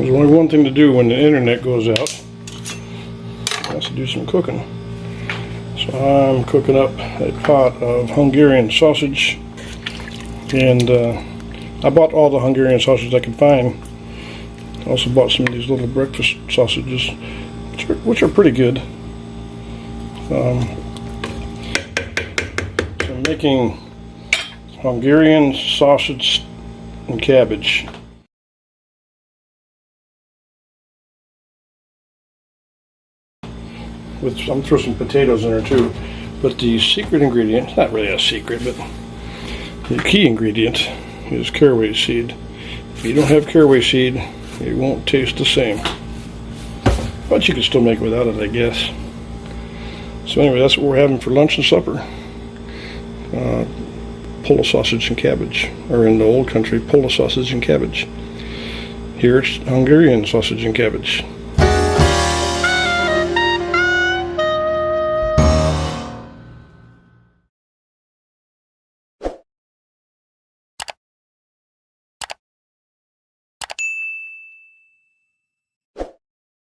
There's only one thing to do when the internet goes out. That's to do some cooking. So I'm cooking up a pot of Hungarian sausage, and I bought all the Hungarian sausage I could find. I also bought some of these little breakfast sausages, which are pretty good. So I'm making Hungarian sausage and cabbage. I'm gonna throw some potatoes in there too. But the secret ingredient, it's not really a secret, but the key ingredient is caraway seed. If you don't have caraway seed, it won't taste the same. But you can still make it without it, I guess. So anyway, that's what we're having for lunch and supper. Polo sausage and cabbage. Or in the old country, Polo sausage and cabbage. Here it's Hungarian sausage and cabbage.